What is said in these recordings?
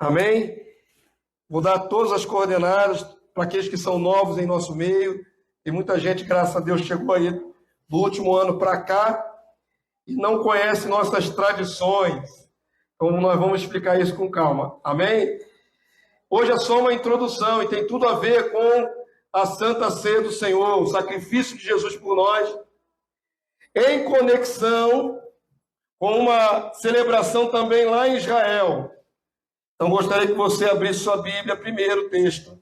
Amém? Vou dar todas as coordenadas para aqueles que são novos em nosso meio. Tem muita gente, graças a Deus, chegou aí do último ano para cá e não conhece nossas tradições. Então, nós vamos explicar isso com calma. Amém? Hoje é só uma introdução e tem tudo a ver com a Santa Ceia do Senhor, o sacrifício de Jesus por nós, em conexão com uma celebração também lá em Israel. Então, gostaria que você abrisse sua Bíblia, primeiro texto.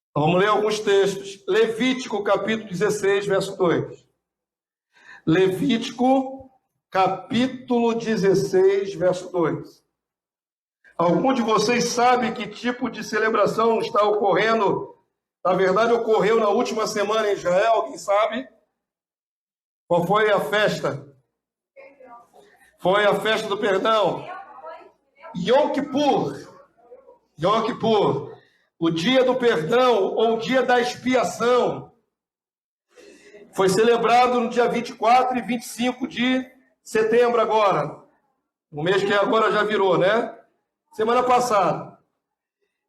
Então, vamos ler alguns textos. Levítico, capítulo 16, verso 2. Levítico, capítulo 16, verso 2. Algum de vocês sabe que tipo de celebração está ocorrendo? Na verdade, ocorreu na última semana em Israel. Alguém sabe? Qual foi a festa? Foi a festa do perdão. Yom Kippur. Yom Kippur. O dia do perdão ou o dia da expiação. Foi celebrado no dia 24 e 25 de setembro agora. No mês que agora já virou, né? Semana passada.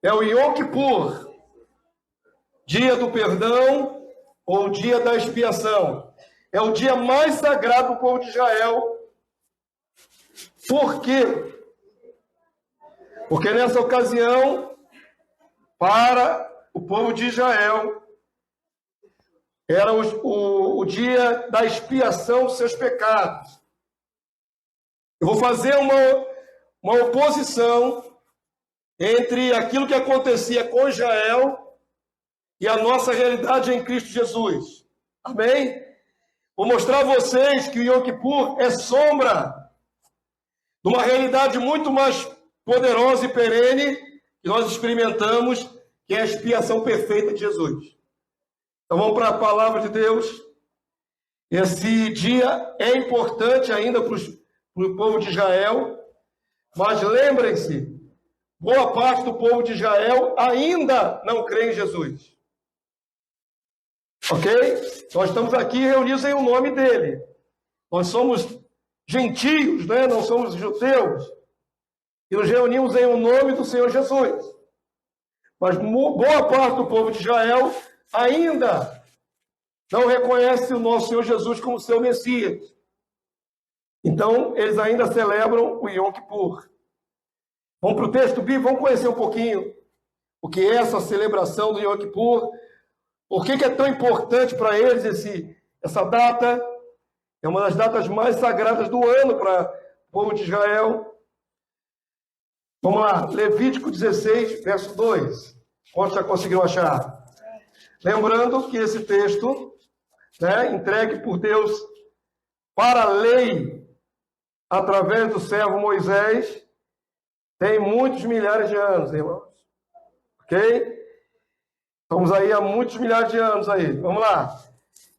É o Yom Kippur. Dia do perdão ou dia da expiação. É o dia mais sagrado do povo de Israel. Por quê? Porque nessa ocasião, para o povo de Israel, era o dia da expiação dos seus pecados. Eu vou fazer uma oposição entre aquilo que acontecia com Israel e a nossa realidade em Cristo Jesus. Amém? Vou mostrar a vocês que o Yom Kippur é sombra de uma realidade muito mais poderosa e perene que nós experimentamos, que é a expiação perfeita de Jesus. Então vamos para a palavra de Deus. Esse dia é importante ainda para o povo de Israel, mas lembrem-se, boa parte do povo de Israel ainda não crê em Jesus. Ok? Nós estamos aqui reunidos em o nome dele. Nós somos gentios, né? Não somos judeus. E nos reunimos em o nome do Senhor Jesus. Mas boa parte do povo de Israel ainda não reconhece o nosso Senhor Jesus como seu Messias. Então, eles ainda celebram o Yom Kippur. Vamos para o texto bíblico, vamos conhecer um pouquinho o que é essa celebração do Yom Kippur. Por que é tão importante para eles essa data? É uma das datas mais sagradas do ano para o povo de Israel. Vamos lá, Levítico 16, verso 2. Quantos já conseguiram achar? Lembrando que esse texto, entregue por Deus para a lei, através do servo Moisés, tem muitos milhares de anos, irmãos. Ok? Estamos aí há muitos milhares de anos aí. Vamos lá.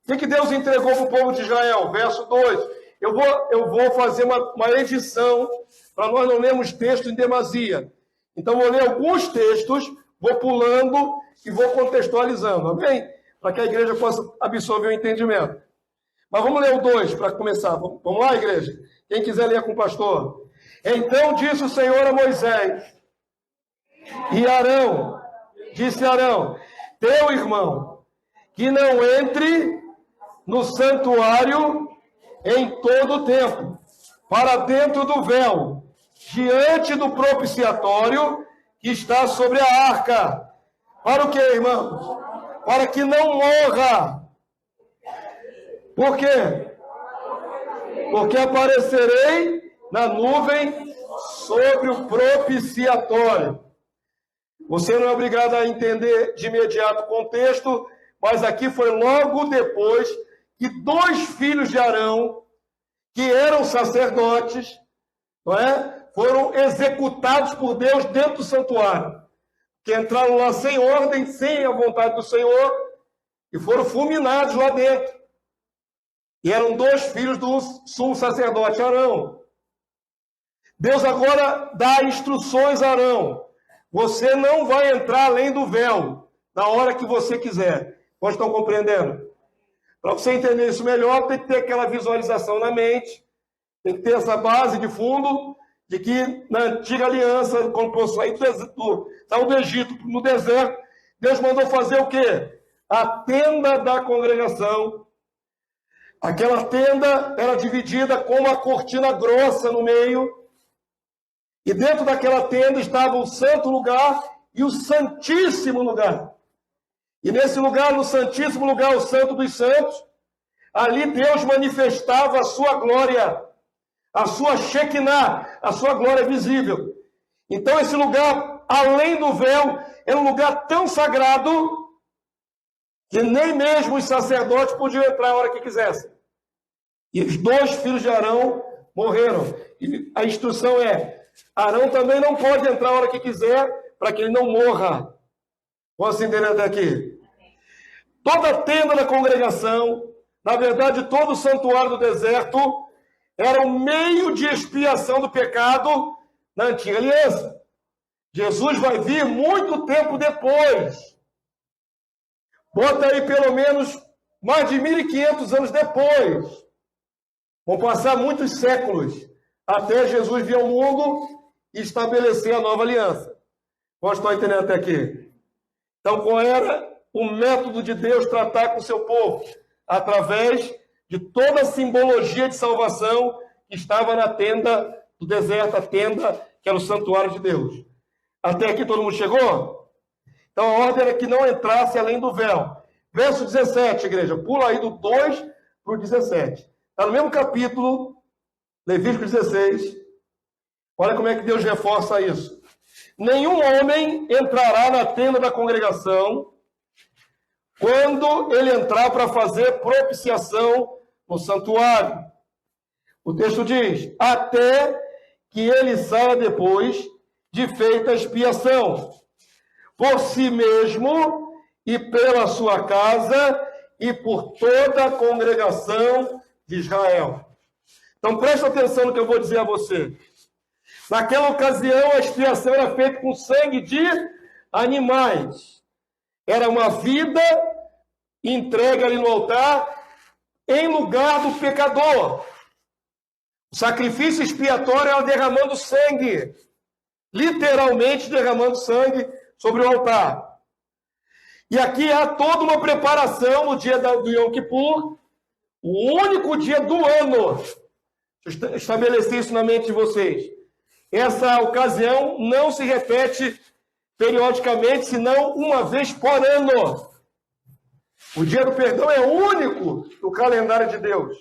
O que Deus entregou para o povo de Israel? Verso 2. Eu vou fazer uma edição para nós não lermos texto em demasia. Então, vou ler alguns textos, vou pulando e vou contextualizando, amém? Para que a igreja possa absorver o entendimento. Mas vamos ler o 2 para começar. Vamos lá, igreja? Quem quiser ler com o pastor. Então disse o Senhor a Moisés e Arão, disse Arão, teu irmão, que não entre no santuário em todo o tempo, para dentro do véu, diante do propiciatório que está sobre a arca. Para o que, irmãos? Para que não morra. Por quê? Porque aparecerei na nuvem sobre o propiciatório. Você não é obrigado a entender de imediato o contexto, mas aqui foi logo depois que 2 filhos de Arão, que eram sacerdotes, foram executados por Deus dentro do santuário, que entraram lá sem ordem, sem a vontade do Senhor, e foram fulminados lá dentro. E eram 2 filhos do sumo sacerdote Arão. Deus agora dá instruções a Arão. Você não vai entrar além do véu, na hora que você quiser. Vocês estão compreendendo? Para você entender isso melhor, tem que ter aquela visualização na mente, tem que ter essa base de fundo, de que na antiga aliança, quando saiu do Egito, no deserto, Deus mandou fazer o quê? A tenda da congregação. Aquela tenda era dividida com uma cortina grossa no meio, e dentro daquela tenda estava o santo lugar e o santíssimo lugar. E nesse lugar, no santíssimo lugar, o santo dos santos, ali Deus manifestava a sua glória, a sua Shekinah, a sua glória visível. Então esse lugar, além do véu, era um lugar tão sagrado que nem mesmo os sacerdotes podiam entrar a hora que quisessem. E os 2 filhos de Arão morreram. E a instrução é: Arão também não pode entrar a hora que quiser, para que ele não morra. Posso entender até aqui? Toda a tenda da congregação, na verdade, todo o santuário do deserto, era um meio de expiação do pecado na antiga aliança. Jesus vai vir muito tempo depois. Bota aí pelo menos mais de 1.500 anos depois. Vão passar muitos séculos até Jesus vir ao mundo e estabelecer a nova aliança. Vocês estão entendendo até aqui? Então, qual era o método de Deus tratar com o seu povo? Através de toda a simbologia de salvação que estava na tenda do deserto, a tenda que era o santuário de Deus. Até aqui todo mundo chegou? Então a ordem era que não entrasse além do véu. Verso 17, igreja, pula aí do 2 para o 17. Está no mesmo capítulo, Levítico 16. Olha como é que Deus reforça isso. Nenhum homem entrará na tenda da congregação quando ele entrar para fazer propiciação no santuário. O texto diz: até que ele saia depois de feita a expiação, por si mesmo e pela sua casa e por toda a congregação de Israel. Então presta atenção no que eu vou dizer a você. Naquela ocasião a expiação era feita com sangue de animais. Era uma vida entregue ali no altar em lugar do pecador. O sacrifício expiatório era derramando sangue, literalmente derramando sangue sobre o altar. E aqui há toda uma preparação no dia do Yom Kippur, o único dia do ano. Deixa eu estabelecer isso na mente de vocês. Essa ocasião não se repete periodicamente, senão uma vez por ano. O dia do perdão é único no calendário de Deus.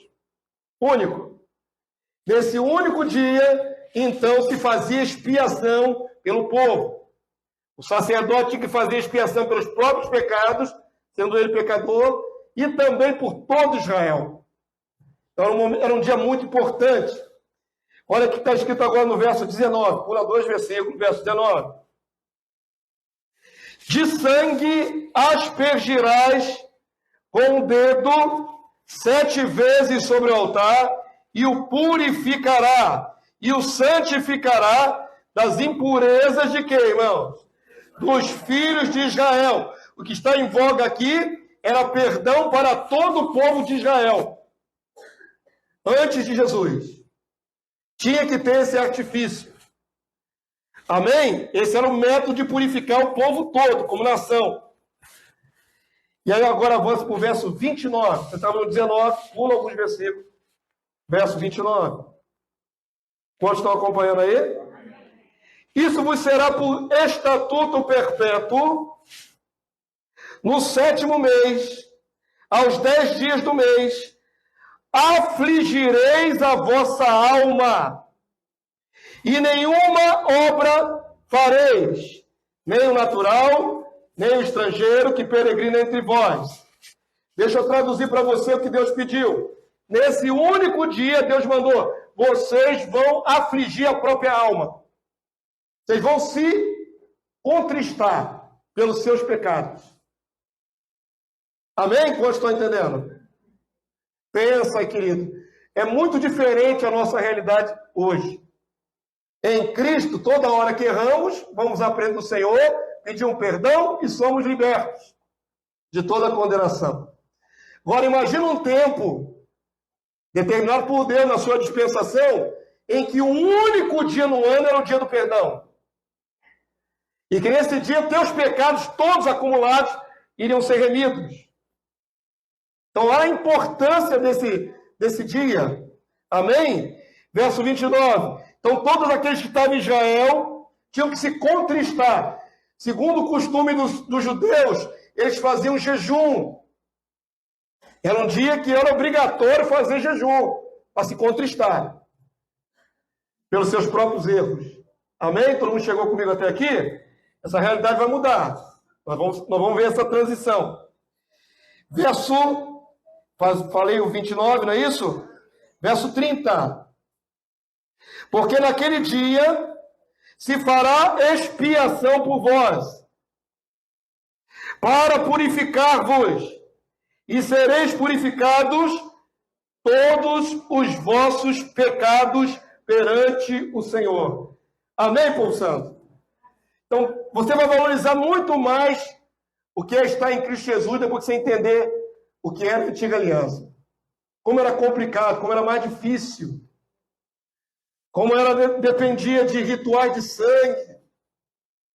Único. Nesse único dia, então, se fazia expiação pelo povo. O sacerdote tinha que fazer expiação pelos próprios pecados, sendo ele pecador, e também por todo Israel. Então, era um dia muito importante. Olha o que está escrito agora no verso 19. Pula 2 versículos, verso 19. De sangue aspergirás com o dedo 7 vezes sobre o altar, e o purificará, e o santificará das impurezas de quem, irmãos? Dos filhos de Israel. O que está em voga aqui era perdão para todo o povo de Israel. Antes de Jesus. Tinha que ter esse artifício. Amém? Esse era o método de purificar o povo todo, como nação. E aí agora avança para o verso 29. Você estava no 19, pula alguns versículos. Verso 29. Quantos estão acompanhando aí? Isso vos será por estatuto perpétuo, no 7º mês, aos 10 dias do mês, afligireis a vossa alma, e nenhuma obra fareis, nem o natural, nem o estrangeiro que peregrina entre vós. Deixa eu traduzir para você o que Deus pediu. Nesse único dia, Deus mandou: vocês vão afligir a própria alma. Vocês vão se contristar pelos seus pecados. Amém? Quantos estão entendendo? Pensa, querido. É muito diferente a nossa realidade hoje. Em Cristo, toda hora que erramos, vamos aprender do Senhor, pedir um perdão e somos libertos de toda a condenação. Agora, imagina um tempo determinado por Deus na sua dispensação, em que o único dia no ano era o dia do perdão. E que nesse dia teus pecados todos acumulados iriam ser remidos. Então, olha a importância desse dia. Amém? Verso 29. Então, todos aqueles que estavam em Israel tinham que se contristar. Segundo o costume dos judeus, eles faziam jejum. Era um dia que era obrigatório fazer jejum, para se contristar pelos seus próprios erros. Amém? Todo mundo chegou comigo até aqui? Essa realidade vai mudar. Nós vamos ver essa transição. Falei o 29, não é isso? Verso 30. Porque naquele dia se fará expiação por vós, para purificar-vos, e sereis purificados todos os vossos pecados perante o Senhor. Amém, povo santo? Então, você vai valorizar muito mais o que é estar em Cristo Jesus depois que você entender o que era a antiga aliança. Como era complicado, como era mais difícil. Como dependia de rituais de sangue.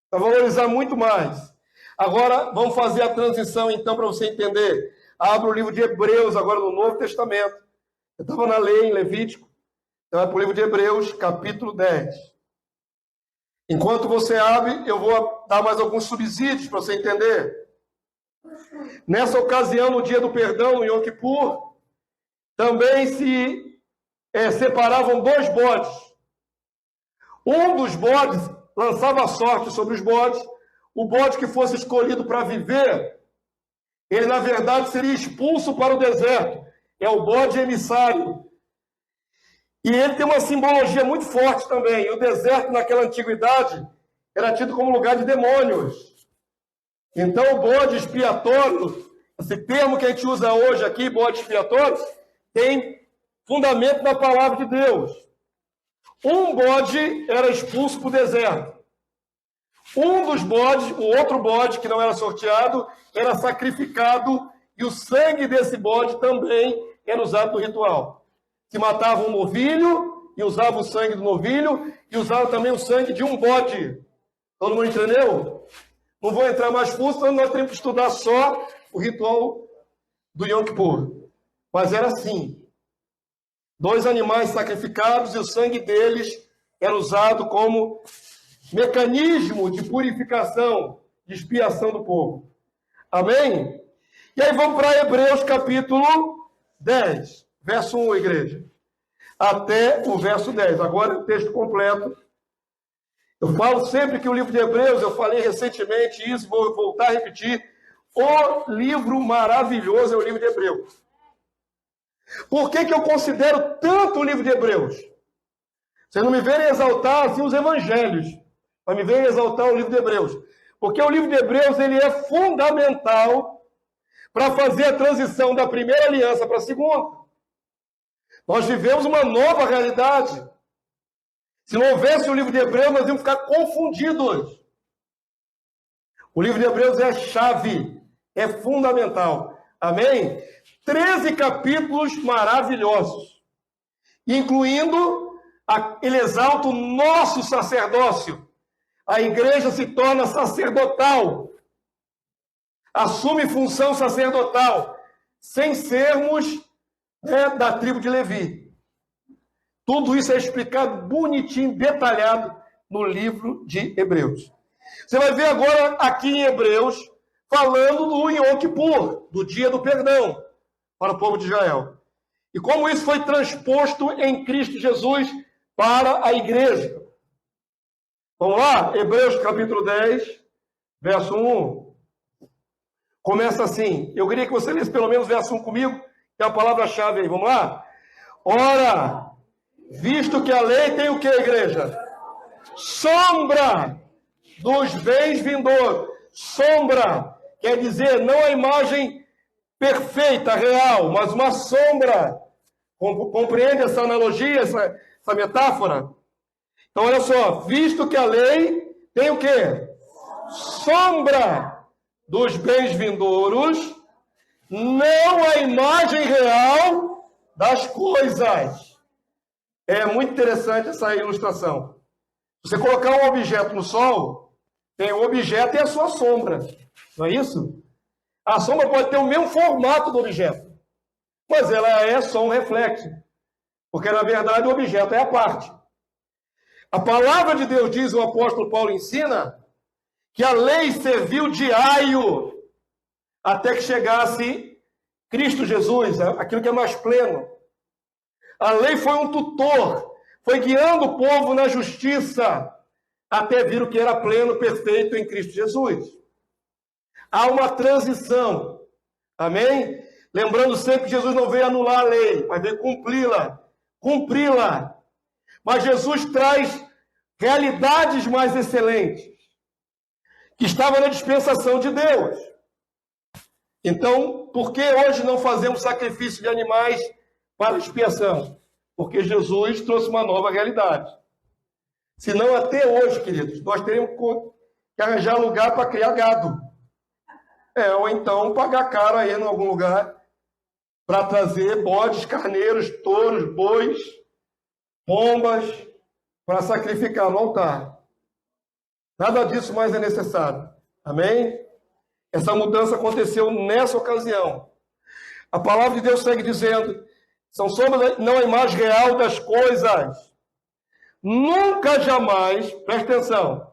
Vai valorizar muito mais. Agora, vamos fazer a transição, então, para você entender. Abra o livro de Hebreus, agora no Novo Testamento. Eu estava na lei, em Levítico. Então, é para o livro de Hebreus, capítulo 10. Enquanto você abre, eu vou dar mais alguns subsídios para você entender. Nessa ocasião, no dia do perdão, no Yom Kippur, também se separavam 2 bodes. Um dos bodes lançava a sorte sobre os bodes. O bode que fosse escolhido para viver, ele, na verdade, seria expulso para o deserto. É o bode emissário. E ele tem uma simbologia muito forte também. O deserto, naquela antiguidade, era tido como lugar de demônios. Então, o bode expiatório, esse termo que a gente usa hoje aqui, bode expiatório, tem fundamento na palavra de Deus. Um bode era expulso para o deserto. Um dos bodes, o outro bode, que não era sorteado, era sacrificado, e o sangue desse bode também era usado no ritual. Se matava um novilho, e usava o sangue do novilho, e usava também o sangue de um bode. Todo mundo entendeu? Não vou entrar mais fundo, senão nós temos que estudar só o ritual do Yom Kippur. Mas era assim. 2 animais sacrificados, e o sangue deles era usado como mecanismo de purificação, de expiação do povo. Amém? E aí vamos para Hebreus capítulo 10, verso 1, igreja. Até o verso 10. Agora é o texto completo. Eu falo sempre que o livro de Hebreus, eu falei recentemente isso, vou voltar a repetir, o livro maravilhoso é o livro de Hebreus. Por que eu considero tanto o livro de Hebreus? Vocês não me verem exaltar assim os evangelhos, mas me verem exaltar o livro de Hebreus. Porque o livro de Hebreus ele é fundamental para fazer a transição da primeira aliança para a segunda. Nós vivemos uma nova realidade. Se não houvesse o livro de Hebreus, nós íamos ficar confundidos. O livro de Hebreus é a chave, é fundamental. Amém? 13 capítulos maravilhosos, incluindo, ele exalta o nosso sacerdócio. A igreja se torna sacerdotal, assume função sacerdotal, sem sermos da tribo de Levi. Tudo isso é explicado bonitinho, detalhado no livro de Hebreus. Você vai ver agora aqui em Hebreus, falando do Yom Kippur, do dia do perdão, para o povo de Israel. E como isso foi transposto em Cristo Jesus para a igreja. Vamos lá? Hebreus capítulo 10, verso 1. Começa assim. Eu queria que você lesse pelo menos o verso 1 comigo, que é a palavra-chave aí. Vamos lá? Ora, visto que a lei tem o que, igreja? Sombra dos bens vindouros. Sombra quer dizer não a imagem perfeita, real, mas uma sombra. Compreende essa analogia, essa metáfora? Então, olha só. Visto que a lei tem o quê? Sombra dos bens vindouros, não a imagem real das coisas. É muito interessante essa ilustração. Você colocar um objeto no sol, tem o objeto e a sua sombra. Não é isso? A sombra pode ter o mesmo formato do objeto, mas ela é só um reflexo. Porque, na verdade, o objeto é a parte. A palavra de Deus diz, o apóstolo Paulo ensina, que a lei serviu de aio até que chegasse Cristo Jesus, aquilo que é mais pleno. A lei foi um tutor, foi guiando o povo na justiça, até vir o que era pleno, perfeito em Cristo Jesus. Há uma transição, amém? Lembrando sempre que Jesus não veio anular a lei, mas veio cumpri-la. Mas Jesus traz realidades mais excelentes, que estavam na dispensação de Deus. Então, por que hoje não fazemos sacrifício de animais para expiação? Porque Jesus trouxe uma nova realidade. Senão, até hoje, queridos, nós teríamos que arranjar lugar para criar gado. Ou então pagar caro aí em algum lugar para trazer bodes, carneiros, touros, bois, pombas, para sacrificar no altar. Nada disso mais é necessário. Amém? Essa mudança aconteceu nessa ocasião. A palavra de Deus segue dizendo, são sombras, não a imagem real das coisas. Nunca, jamais, presta atenção,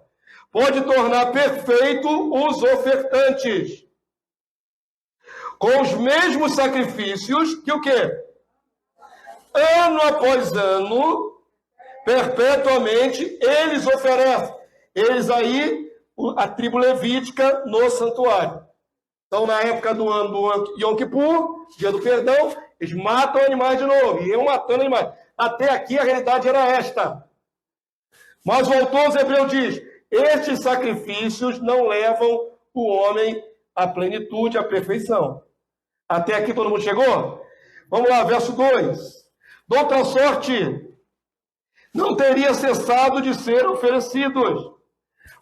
pode tornar perfeito os ofertantes. Com os mesmos sacrifícios que o quê? Ano após ano, perpetuamente, eles oferecem. Eles aí, a tribo levítica no santuário. Então, na época do ano do Yom Kippur, dia do perdão, eles matam animais de novo. E iam matando animais. Até aqui a realidade era esta. Mas o autor aos Hebreus diz, estes sacrifícios não levam o homem à plenitude, à perfeição. Até aqui todo mundo chegou? Vamos lá, verso 2. De outra sorte, não teria cessado de ser oferecidos,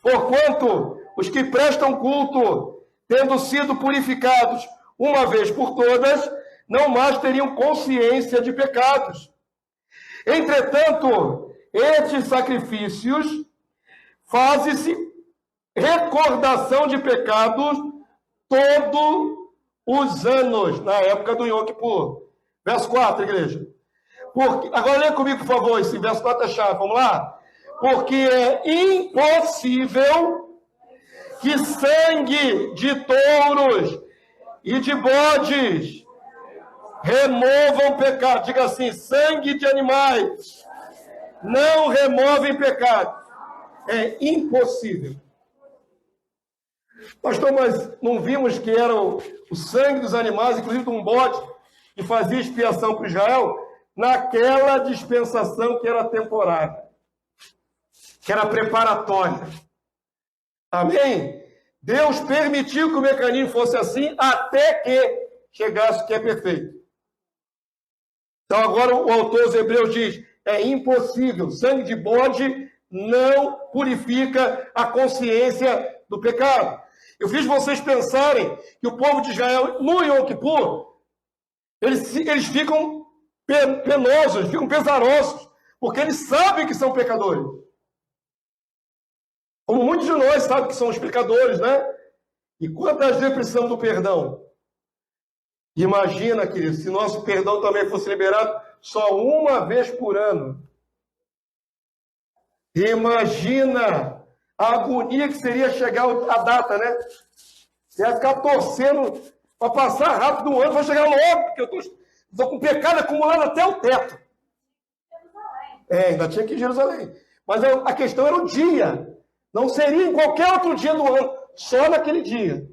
porquanto os que prestam culto, tendo sido purificados uma vez por todas, não mais teriam consciência de pecados. Entretanto, estes sacrifícios fazem-se recordação de pecados todos os anos, na época do Yom Kippur. Verso 4, igreja. Agora leia comigo, por favor, esse verso 4 é chave, vamos lá? Porque é impossível que sangue de touros e de bodes removam pecado. Diga assim, sangue de animais não removem pecado. É impossível. Pastor, mas não vimos que era o sangue dos animais, inclusive de um bode, que fazia expiação para Israel, naquela dispensação que era temporária, que era preparatória. Amém? Deus permitiu que o mecanismo fosse assim até que chegasse o que é perfeito. Então agora o autor dos Hebreus diz, é impossível, sangue de bode não purifica a consciência do pecado. Eu fiz vocês pensarem que o povo de Israel, no Yom Kippur, eles ficam penosos, ficam pesarosos, porque eles sabem que são pecadores. Como muitos de nós sabem que somos pecadores, né? E quantas vezes precisamos do perdão? Imagina, querido, se nosso perdão também fosse liberado só uma vez por ano. Imagina a agonia que seria chegar a data, né? Você ia ficar torcendo para passar rápido um ano, vai chegar logo, porque eu estou com pecado acumulado até o teto. Ainda tinha que ir em Jerusalém. Mas a questão era o dia. Não seria em qualquer outro dia do ano, só naquele dia.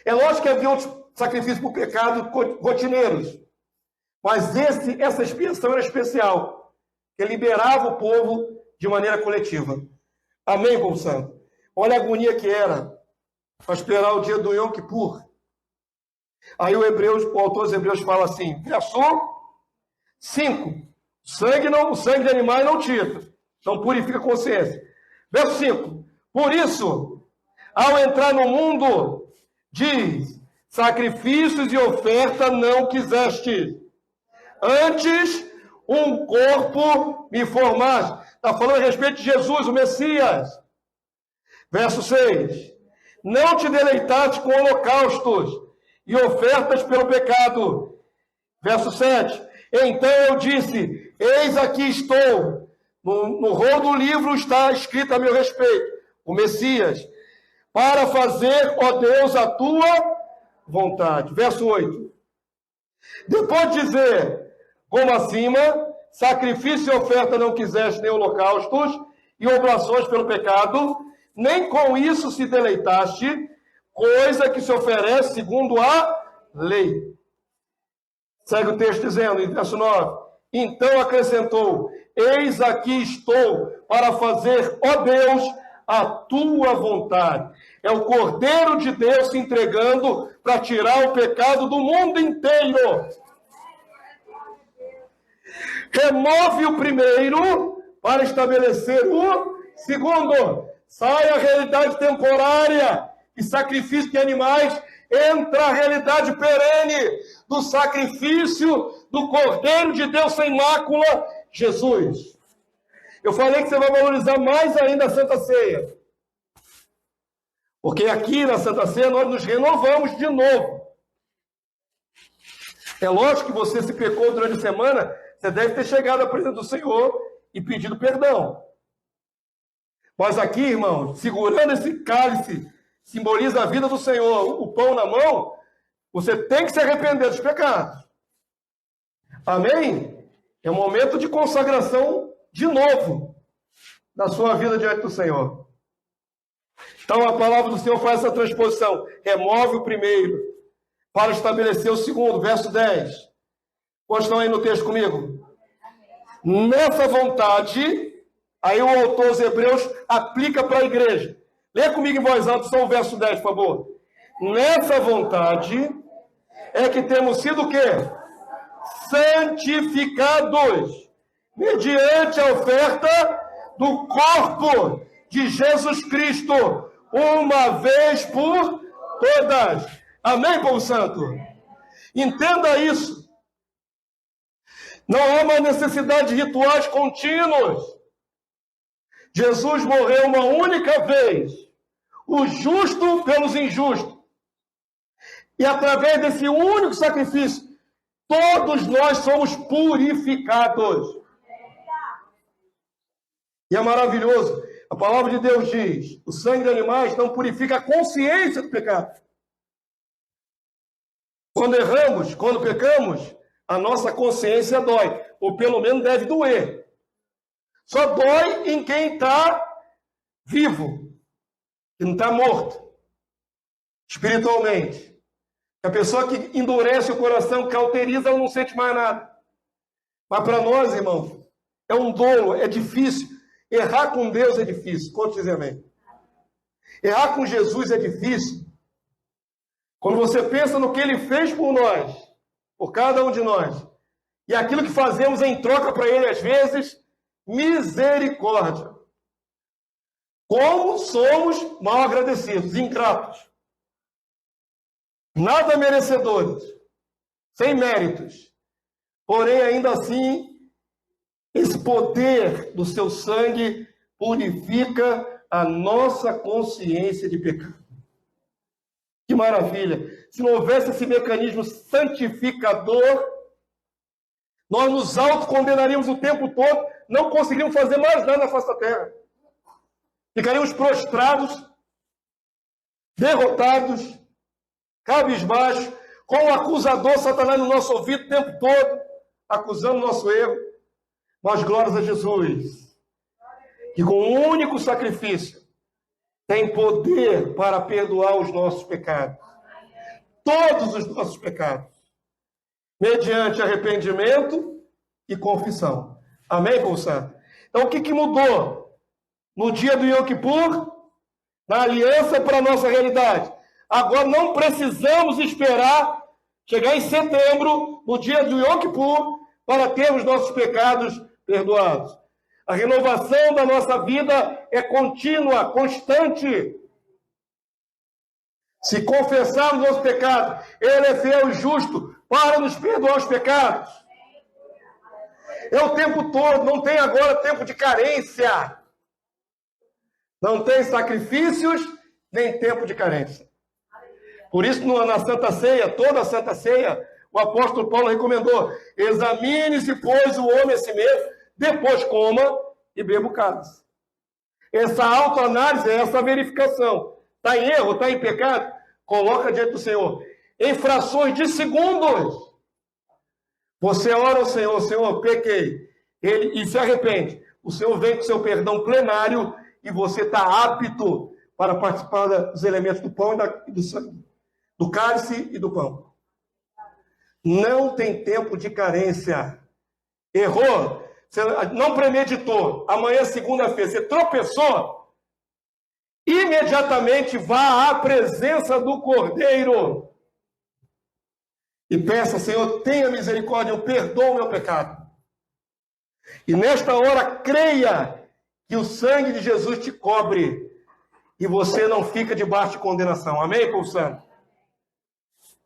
É lógico que havia outros sacrifícios por pecado rotineiros. Mas essa expiação era especial, que liberava o povo de maneira coletiva. Amém, povo santo? Olha a agonia que era para esperar o dia do Yom Kippur. Aí o autor dos Hebreus fala assim, verso 5, o sangue de animais não tira, não purifica a consciência. Verso 5, por isso, ao entrar no mundo, diz, sacrifícios e oferta não quiseste, antes um corpo me formaste. Está falando a respeito de Jesus, o Messias. Verso 6. Não te deleitaste com holocaustos e ofertas pelo pecado. Verso 7. Então eu disse, eis aqui estou. No rolo do livro está escrito a meu respeito, o Messias, para fazer, ó Deus, a tua vontade. Verso 8. Depois de dizer, como acima, sacrifício e oferta não quiseste, nem holocaustos e oblações pelo pecado, nem com isso se deleitaste, coisa que se oferece segundo a lei. Segue o texto dizendo, em verso 9. Então acrescentou, eis aqui estou para fazer, ó Deus, a tua vontade. É o Cordeiro de Deus se entregando para tirar o pecado do mundo inteiro. Remove o primeiro para estabelecer o segundo. Sai a realidade temporária e sacrifício de animais, entra a realidade perene do sacrifício do Cordeiro de Deus sem mácula, Jesus. Eu falei que você vai valorizar mais ainda a Santa Ceia. Porque aqui na Santa Ceia nós nos renovamos de novo. É lógico que você se pecou durante a semana, você deve ter chegado à presença do Senhor e pedido perdão. Mas aqui, irmão, segurando esse cálice, simboliza a vida do Senhor, o pão na mão, você tem que se arrepender dos pecados. Amém? É um momento de consagração de novo na sua vida diante do Senhor. Então a palavra do Senhor faz essa transposição. Remove o primeiro para estabelecer o segundo. Verso 10. Quantos estão aí no texto comigo? Nessa vontade, aí o autor aos Hebreus aplica para a igreja. Lê comigo em voz alta só o verso 10, por favor. Nessa vontade é que temos sido o quê? Santificados mediante a oferta do corpo de Jesus Cristo, uma vez por todas. Amém, povo santo? Entenda isso. Não há uma necessidade de rituais contínuos. Jesus morreu uma única vez, o justo pelos injustos. E através desse único sacrifício, todos nós somos purificados. E é maravilhoso. A palavra de Deus diz, o sangue de animais não purifica a consciência do pecado. Quando erramos, quando pecamos, a nossa consciência dói. Ou pelo menos deve doer. Só dói em quem está vivo, que não está morto, espiritualmente. A pessoa que endurece o coração, cauteriza, ela não sente mais nada. Mas para nós, irmão, é um dolo, é difícil. Errar com Deus é difícil. Quantos dizem amém? Errar com Jesus é difícil. Quando você pensa no que Ele fez por nós, por cada um de nós, e aquilo que fazemos em troca para Ele, às vezes, misericórdia. Como somos mal agradecidos, ingratos. Nada merecedores, sem méritos. Porém, ainda assim, esse poder do seu sangue purifica a nossa consciência de pecado. Que maravilha! Se não houvesse esse mecanismo santificador, nós nos autocondenaríamos o tempo todo, não conseguiríamos fazer mais nada na face da terra. Ficaríamos prostrados, derrotados, cabisbaixo, com o acusador Satanás no nosso ouvido o tempo todo, acusando o nosso erro. Mas glórias a Jesus, que com um único sacrifício tem poder para perdoar os nossos pecados. Todos os nossos pecados. Mediante arrependimento e confissão. Amém, povo santo? Então o que mudou? No dia do Yom Kippur, na aliança para a nossa realidade. Agora não precisamos esperar chegar em setembro, no dia do Yom Kippur, para termos nossos pecados perdoados. A renovação da nossa vida é contínua, constante. Se confessarmos nosso pecado, Ele é fiel e justo para nos perdoar os pecados. É o tempo todo, não tem agora tempo de carência. Não tem sacrifícios, nem tempo de carência. Por isso, na Santa Ceia, toda a Santa Ceia, o apóstolo Paulo recomendou: examine-se, pois, o homem a si mesmo, depois coma e beba o cálice. Essa autoanálise, essa verificação. Está em erro, está em pecado? Coloca diante do Senhor. Em frações de segundos, você ora ao Senhor: Senhor, pequei. E se arrepende. O Senhor vem com seu perdão plenário e você está apto para participar dos elementos do pão e do sangue, do cálice e do pão. Não tem tempo de carência. Errou? Você não premeditou. Amanhã, segunda-feira, você tropeçou. Imediatamente vá à presença do Cordeiro e peça: Senhor, tenha misericórdia, eu perdoo o meu pecado. E nesta hora, creia que o sangue de Jesus te cobre e você não fica debaixo de condenação. Amém, povo santo?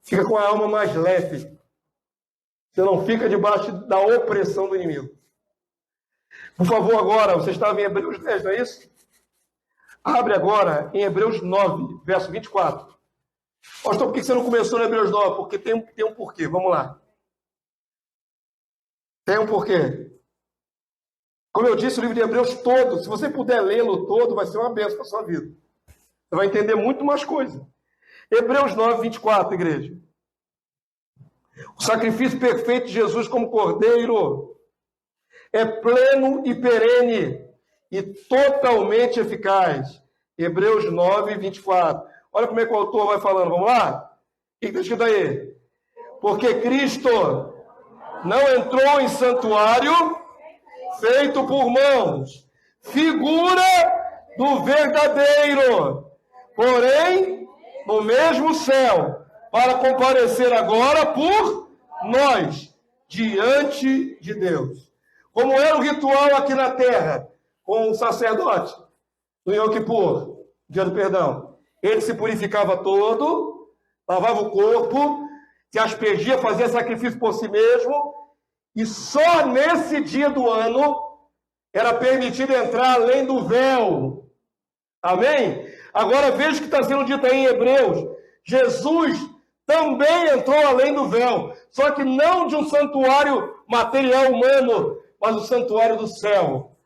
Fica com a alma mais leve. Você não fica debaixo da opressão do inimigo. Por favor, agora, você estava em Hebreus 10, não é isso? Abre agora em Hebreus 9, verso 24. Pastor, por que você não começou no Hebreus 9? Porque tem um porquê. Vamos lá. Tem um porquê. Como eu disse, o livro de Hebreus todo, se você puder lê-lo todo, vai ser uma bênção para a sua vida. Você vai entender muito mais coisa. Hebreus 9, 24, igreja. O sacrifício perfeito de Jesus como cordeiro é pleno e perene e totalmente eficaz. Hebreus 9, 24. Olha como é que o autor vai falando. Vamos lá? O que está escrito aí? Porque Cristo não entrou em santuário feito por mãos, figura do verdadeiro, porém no mesmo céu, para comparecer agora por nós diante de Deus. Como era o ritual aqui na terra, com o sacerdote, no Yom Kippur, dia do perdão. Ele se purificava todo, lavava o corpo, se aspergia, fazia sacrifício por si mesmo, e só nesse dia do ano era permitido entrar além do véu. Amém? Agora veja o que está sendo dito aí em Hebreus. Jesus também entrou além do véu, só que não de um santuário material humano, mas o santuário do céu.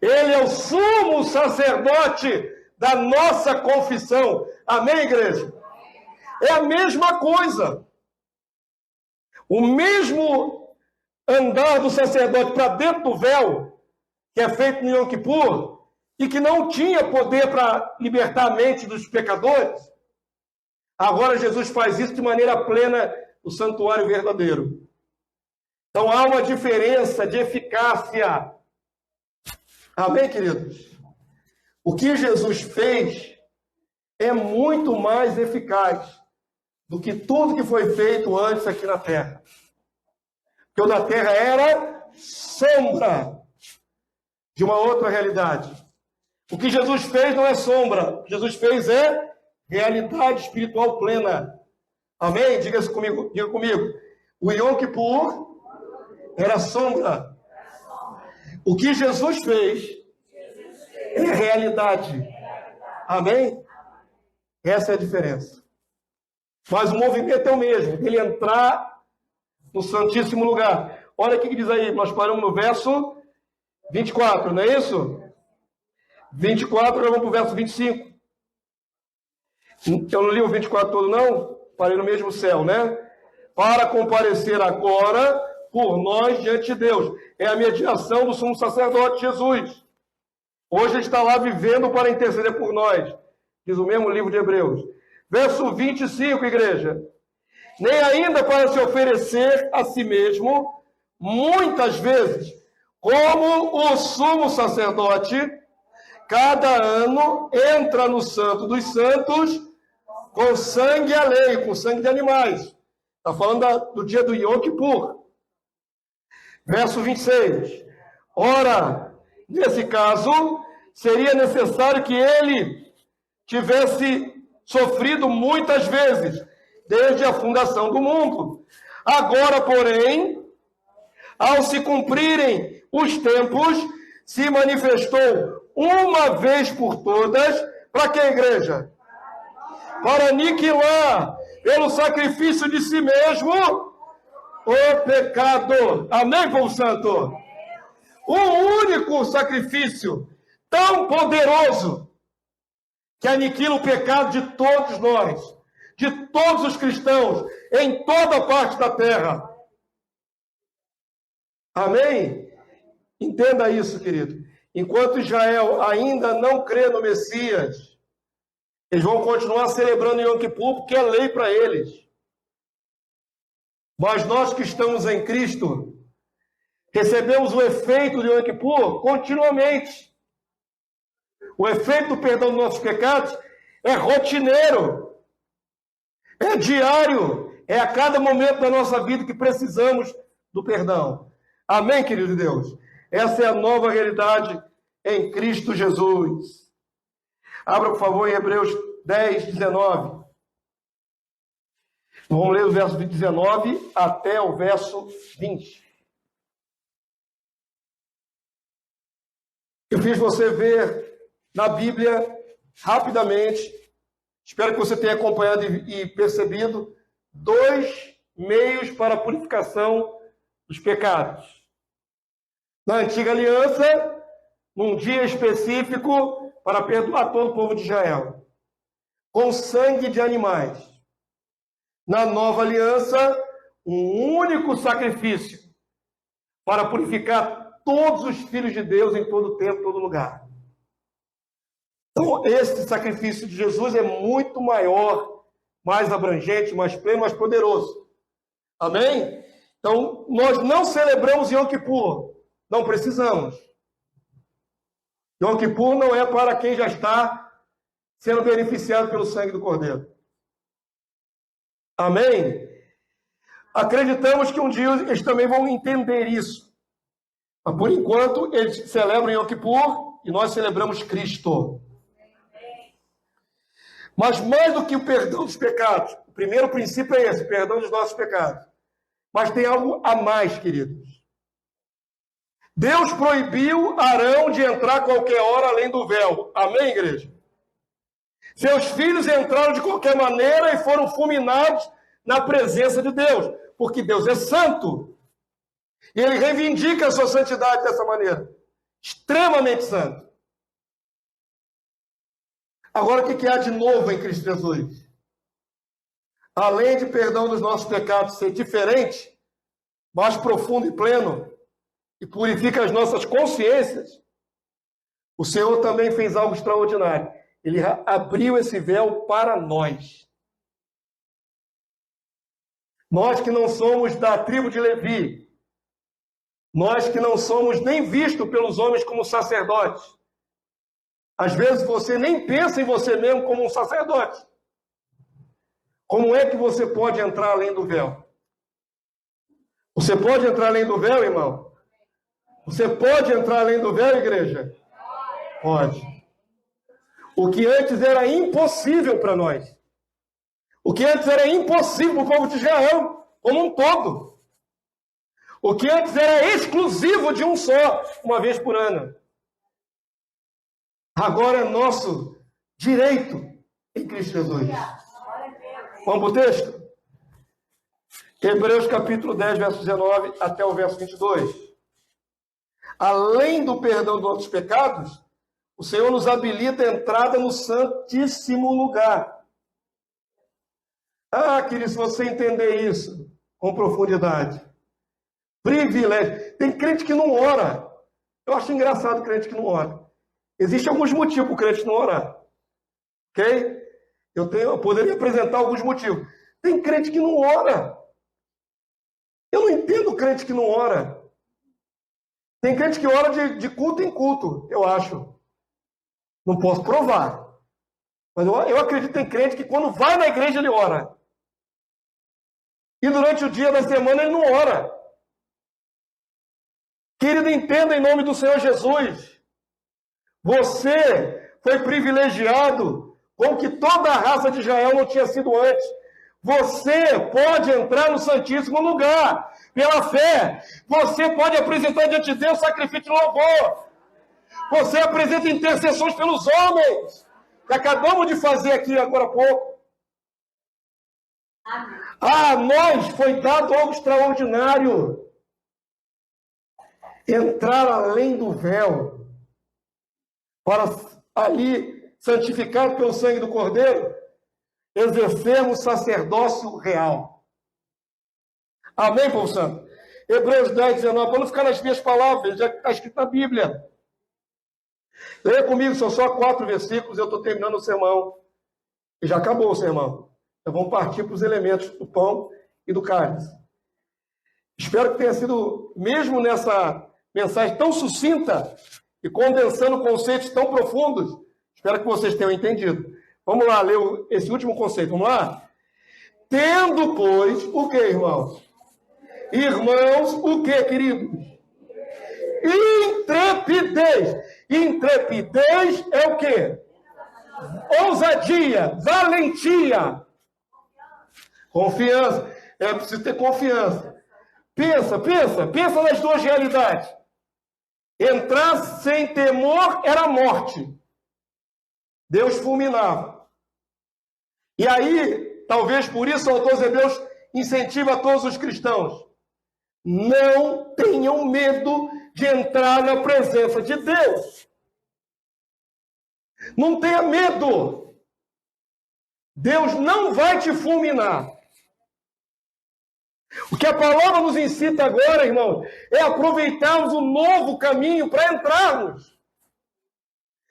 Ele é o sumo sacerdote da nossa confissão. Amém, igreja? É a mesma coisa. O mesmo andar do sacerdote para dentro do véu, que é feito no Yom Kippur, e que não tinha poder para libertar a mente dos pecadores, agora Jesus faz isso de maneira plena no santuário verdadeiro. Então há uma diferença de eficácia. Amém, queridos? O que Jesus fez é muito mais eficaz do que tudo que foi feito antes aqui na terra. Porque o da terra era sombra de uma outra realidade. O que Jesus fez não é sombra. O que Jesus fez é realidade espiritual plena. Amém? Diga comigo. O Yom Kippur era sombra. O que Jesus fez é realidade. Amém? Essa é a diferença. Mas o movimento é o mesmo. Ele entrar no Santíssimo Lugar. Olha o que diz aí. Nós paramos no verso 24, não é isso? 24, agora vamos para o verso 25. Eu não li o 24 todo, não? Parei no mesmo céu, né? Para comparecer agora por nós diante de Deus. É a mediação do sumo sacerdote Jesus. Hoje ele está lá vivendo para interceder por nós. Diz o mesmo livro de Hebreus. Verso 25, igreja. Nem ainda para se oferecer a si mesmo, muitas vezes, como o sumo sacerdote, cada ano entra no Santo dos Santos com sangue alheio, com sangue de animais. Está falando do dia do Yom Kippur. Verso 26. Ora, nesse caso, seria necessário que ele tivesse sofrido muitas vezes, desde a fundação do mundo. Agora, porém, ao se cumprirem os tempos, se manifestou uma vez por todas, para que, igreja? Para aniquilar, pelo sacrifício de si mesmo, o pecado. Amém, povo santo? Um único sacrifício, tão poderoso, que aniquila o pecado de todos nós, de todos os cristãos, em toda parte da terra. Amém? Entenda isso, querido. Enquanto Israel ainda não crê no Messias, eles vão continuar celebrando Yom Kippur, porque é lei para eles. Mas nós que estamos em Cristo, recebemos o efeito de Yom Kippur continuamente. O efeito do perdão dos nossos pecados é rotineiro, é diário, é a cada momento da nossa vida que precisamos do perdão. Amém, querido de Deus? Essa é a nova realidade em Cristo Jesus. Abra, por favor, em Hebreus 10, 19. Vamos ler o verso 19 até o verso 20. Eu fiz você ver na Bíblia, rapidamente, espero que você tenha acompanhado e percebido, 2 meios para a purificação dos pecados. Na antiga aliança, num dia específico, para perdoar todo o povo de Israel, com sangue de animais. Na nova aliança, um único sacrifício para purificar todos os filhos de Deus em todo tempo, em todo lugar. Então, esse sacrifício de Jesus é muito maior, mais abrangente, mais pleno, mais poderoso. Amém? Então, nós não celebramos Yom Kippur. Não precisamos. Yom Kippur não é para quem já está sendo beneficiado pelo sangue do Cordeiro. Amém? Acreditamos que um dia eles também vão entender isso. Mas, por enquanto, eles celebram Yom Kippur e nós celebramos Cristo. Mas mais do que o perdão dos pecados, o primeiro princípio é esse, perdão dos nossos pecados. Mas tem algo a mais, queridos. Deus proibiu Arão de entrar qualquer hora além do véu. Amém, igreja? Seus filhos entraram de qualquer maneira e foram fulminados na presença de Deus, porque Deus é santo. E ele reivindica a sua santidade dessa maneira. Extremamente santo. Agora, o que há de novo em Cristo Jesus? Além de perdão dos nossos pecados ser diferente, mais profundo e pleno, e purifica as nossas consciências, o Senhor também fez algo extraordinário. Ele abriu esse véu para nós. Nós que não somos da tribo de Levi, nós que não somos nem vistos pelos homens como sacerdotes. Às vezes você nem pensa em você mesmo como um sacerdote. Como é que você pode entrar além do véu? Você pode entrar além do véu, irmão? Você pode entrar além do véu, igreja? Pode. O que antes era impossível para nós. O que antes era impossível para o povo de Israel, como um todo. O que antes era exclusivo de um só, uma vez por ano. Agora é nosso direito em Cristo Jesus. Vamos para o texto? Hebreus capítulo 10, verso 19 até o verso 22. Além do perdão dos nossos pecados, o Senhor nos habilita a entrada no santíssimo lugar. Ah, querido, se você entender isso com profundidade. Privilégio. Tem crente que não ora. Eu acho engraçado crente que não ora. Existem alguns motivos para o crente não orar. Ok? Eu poderia apresentar alguns motivos. Tem crente que não ora. Eu não entendo crente que não ora. Tem crente que ora de culto em culto, eu acho. Não posso provar. Mas eu acredito em crente que quando vai na igreja ele ora. E durante o dia da semana ele não ora. Querido, entenda em nome do Senhor Jesus. Você foi privilegiado com o que toda a raça de Israel não tinha sido antes. Você pode entrar no Santíssimo Lugar pela fé. Você pode apresentar diante de Deus sacrifício de louvor. Você apresenta intercessões pelos homens, que acabamos de fazer aqui agora há pouco. A nós foi dado algo extraordinário. Entrar além do véu, para ali, santificado pelo sangue do Cordeiro, exercermos sacerdócio real. Amém, povo santo? Hebreus 10, 19, para não ficar nas minhas palavras, já está escrito na Bíblia. Leia comigo, são só 4 versículos, eu estou terminando o sermão. E já acabou o sermão. Então vamos partir para os elementos do pão e do cálice. Espero que tenha sido, mesmo nessa mensagem tão sucinta e condensando conceitos tão profundos, espero que vocês tenham entendido. Vamos lá ler esse último conceito, vamos lá? Tendo, pois, o que, irmãos? Irmãos, o que, queridos? Intrepidez. Intrepidez é o quê? Ousadia, valentia. Confiança. É preciso ter confiança. Pensa nas duas realidades. Entrar sem temor era morte. Deus fulminava. E aí, talvez por isso o autor aos Hebreus incentiva a todos os cristãos. Não tenham medo de entrar na presença de Deus. Não tenha medo. Deus não vai te fulminar. O que a palavra nos incita agora, irmão, é aproveitarmos o novo caminho para entrarmos.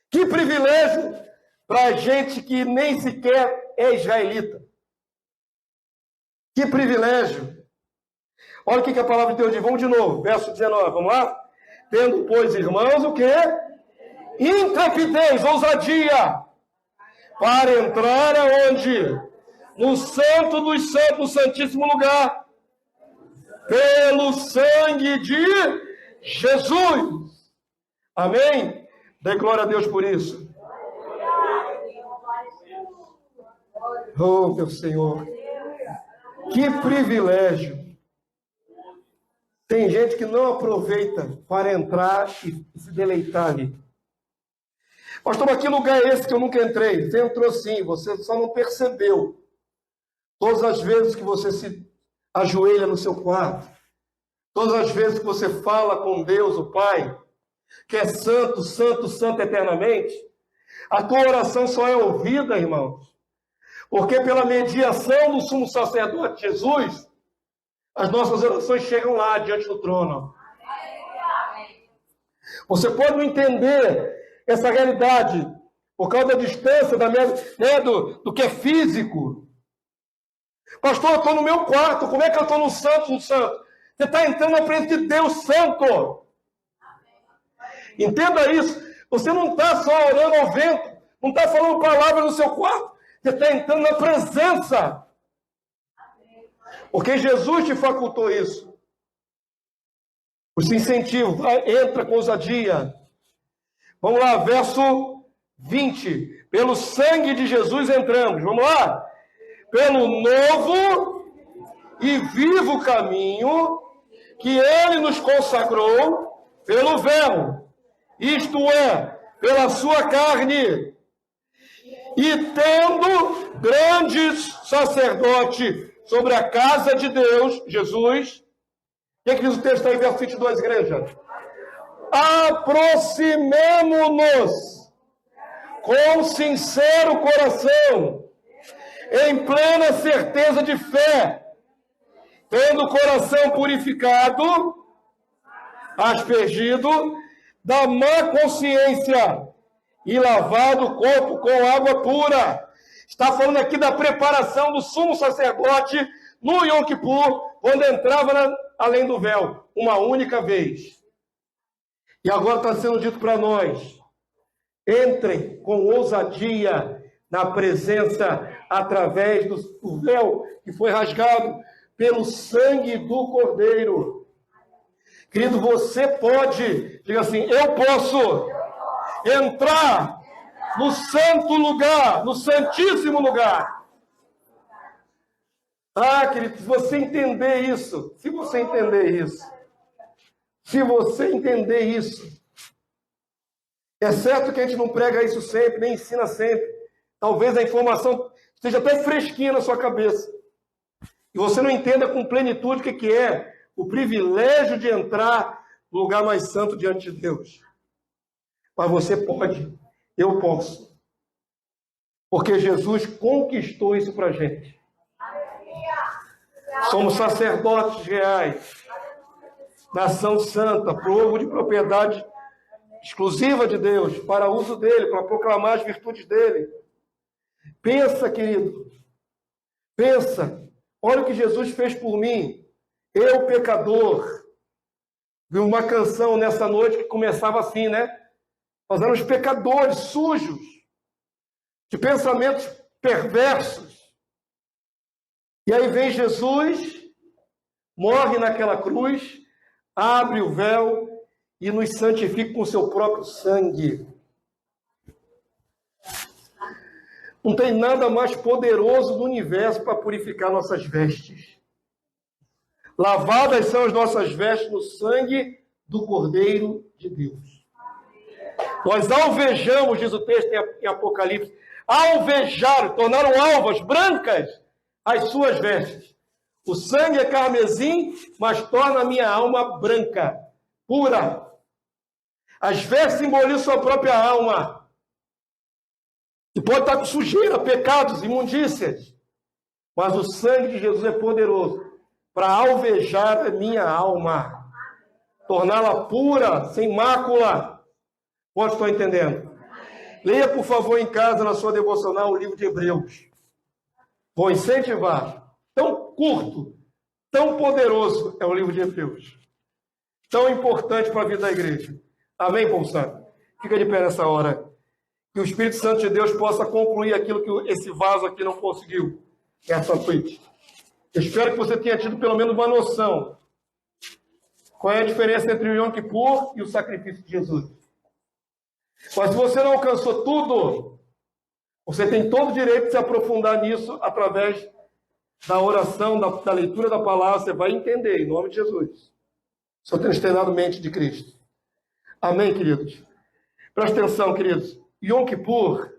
Que privilégio para a gente que nem sequer é israelita. Que privilégio. Olha o que a palavra de Deus diz. Vamos de novo, verso 19, vamos lá? Tendo, pois, irmãos, o quê? Intrepidez, ousadia, para entrar aonde? No Santo dos Santos, no Santíssimo Lugar, pelo sangue de Jesus. Amém? Dê glória a Deus por isso. Oh, meu Senhor. Que privilégio. Tem gente que não aproveita para entrar e se deleitar ali. Pastor, mas que lugar é esse que eu nunca entrei? Você entrou sim, você só não percebeu. Todas as vezes que você se ajoelha no seu quarto, todas as vezes que você fala com Deus, o Pai, que é santo, santo, santo eternamente, a tua oração só é ouvida, irmãos, porque pela mediação do sumo sacerdote Jesus, as nossas orações chegam lá, diante do trono. Você pode não entender essa realidade por causa da distância do que é físico. Pastor, eu estou no meu quarto, como é que eu estou no santo, no santo? Você está entrando na presença de Deus Santo. Entenda isso. Você não está só orando ao vento, não está falando palavras no seu quarto. Você está entrando na presença. Porque Jesus te facultou isso. Os incentivos, entra com ousadia. Vamos lá, verso 20. Pelo sangue de Jesus entramos. Vamos lá. Pelo novo e vivo caminho que Ele nos consagrou pelo véu. Isto é, pela sua carne. E tendo grande sacerdote sobre a casa de Deus, Jesus. O que diz o texto aí, verso 22, igreja? Aproximemo-nos com sincero coração, em plena certeza de fé, tendo o coração purificado, aspergido da má consciência e lavado o corpo com água pura. Está falando aqui da preparação do sumo sacerdote no Yom Kippur, quando entrava além do véu, uma única vez. E agora está sendo dito para nós, entrem com ousadia na presença através do véu que foi rasgado pelo sangue do Cordeiro. Querido, você pode, diga assim, eu posso entrar no santo lugar, no santíssimo lugar. Ah, querido, se você entender isso, se você entender isso, é certo que a gente não prega isso sempre, nem ensina sempre. Talvez a informação esteja até fresquinha na sua cabeça. E você não entenda com plenitude o que é o privilégio de entrar no lugar mais santo diante de Deus. Mas você pode, eu posso. Porque Jesus conquistou isso para a gente. Somos sacerdotes reais, nação santa, povo de propriedade exclusiva de Deus, para uso dele, para proclamar as virtudes dele. Pensa, querido, pensa, olha o que Jesus fez por mim, eu pecador. Vi uma canção nessa noite que começava assim, né? Nós éramos pecadores, sujos, de pensamentos perversos. E aí vem Jesus, morre naquela cruz, abre o véu e nos santifica com seu próprio sangue. Não tem nada mais poderoso no universo para purificar nossas vestes. Lavadas são as nossas vestes no sangue do Cordeiro de Deus. Nós alvejamos, diz o texto em Apocalipse, alvejaram, tornaram alvas, brancas, as suas vestes. O sangue é carmesim, mas torna a minha alma branca, pura. As vestes simbolizam sua própria alma. E pode estar com sujeira, pecados, imundícias. Mas o sangue de Jesus é poderoso para alvejar a minha alma. Torná-la pura, sem mácula. Quantos estão entendendo? Leia, por favor, em casa, na sua devocional, o livro de Hebreus. Vou incentivar. Tão curto, tão poderoso é o livro de Hebreus. Tão importante para a vida da igreja. Amém, povo santo? Fica de pé nessa hora. Que o Espírito Santo de Deus possa concluir aquilo que esse vaso aqui não conseguiu essa noite. Eu espero que você tenha tido pelo menos uma noção. Qual é a diferença entre o Yom Kippur e o sacrifício de Jesus? Mas se você não alcançou tudo, você tem todo o direito de se aprofundar nisso através da oração, da leitura da palavra. Você vai entender, em nome de Jesus. Só tendo estrenado mente de Cristo. Amém, queridos? Presta atenção, queridos. Yom Kippur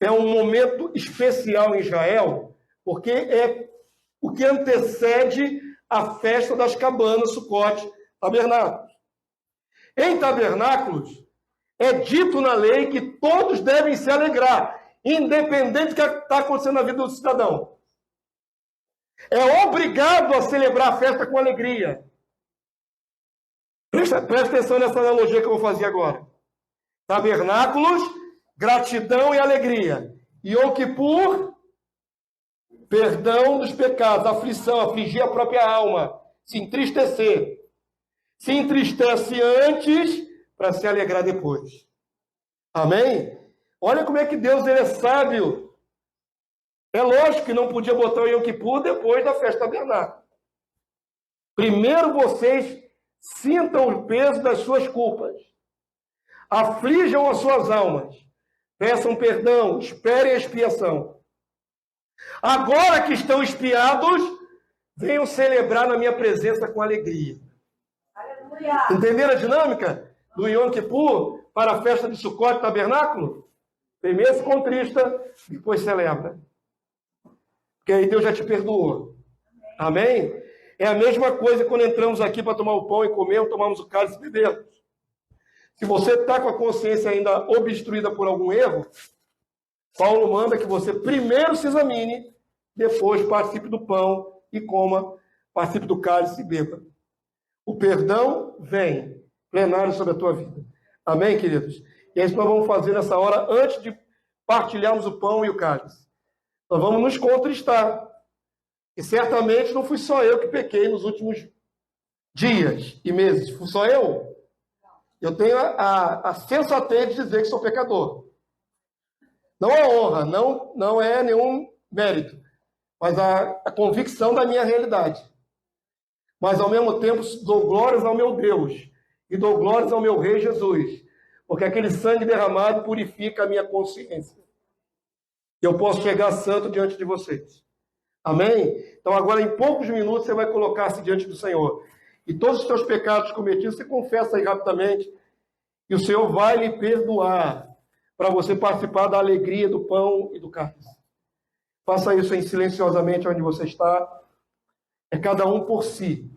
é um momento especial em Israel, porque é o que antecede a festa das cabanas, Sucote, tabernáculos. Em tabernáculos, é dito na lei que todos devem se alegrar, independente do que está acontecendo na vida do cidadão. É obrigado a celebrar a festa com alegria. Presta atenção nessa analogia que eu vou fazer agora. Tabernáculos, gratidão e alegria. Yom Kippur, perdão dos pecados, aflição, afligir a própria alma, se entristecer. Se entristece antes para se alegrar depois. Amém? Olha como é que Deus ele é sábio. É lógico que não podia botar o Yom Kippur depois da festa tabernáculo. Primeiro vocês sintam o peso das suas culpas. Aflijam as suas almas. Peçam perdão, esperem a expiação. Agora que estão expiados, venham celebrar na minha presença com alegria. Aleluia. Entenderam a dinâmica do Yom Kippur para a festa de Sucote tabernáculo? Primeiro se contrista, depois celebra. Porque aí Deus já te perdoou. Amém? É a mesma coisa quando entramos aqui para tomar o pão e comer, tomamos o cálice e bebemos. Se você está com a consciência ainda obstruída por algum erro, Paulo manda que você primeiro se examine, depois participe do pão e coma, participe do cálice e beba. O perdão vem plenário sobre a tua vida. Amém, queridos? E é isso que nós vamos fazer nessa hora, antes de partilharmos o pão e o cálice. Nós vamos nos contristar. E certamente não fui só eu que pequei nos últimos dias e meses. Fui só eu? Eu tenho a sensatez de dizer que sou pecador. Não é honra, não é nenhum mérito, mas a convicção da minha realidade. Mas, ao mesmo tempo, dou glórias ao meu Deus e dou glórias ao meu Rei Jesus, porque aquele sangue derramado purifica a minha consciência. Eu posso chegar santo diante de vocês. Amém? Então agora em poucos minutos você vai colocar-se diante do Senhor. E todos os seus pecados cometidos, você confessa aí rapidamente. E o Senhor vai lhe perdoar para você participar da alegria do pão e do cálice. Faça isso em silenciosamente onde você está. É cada um por si.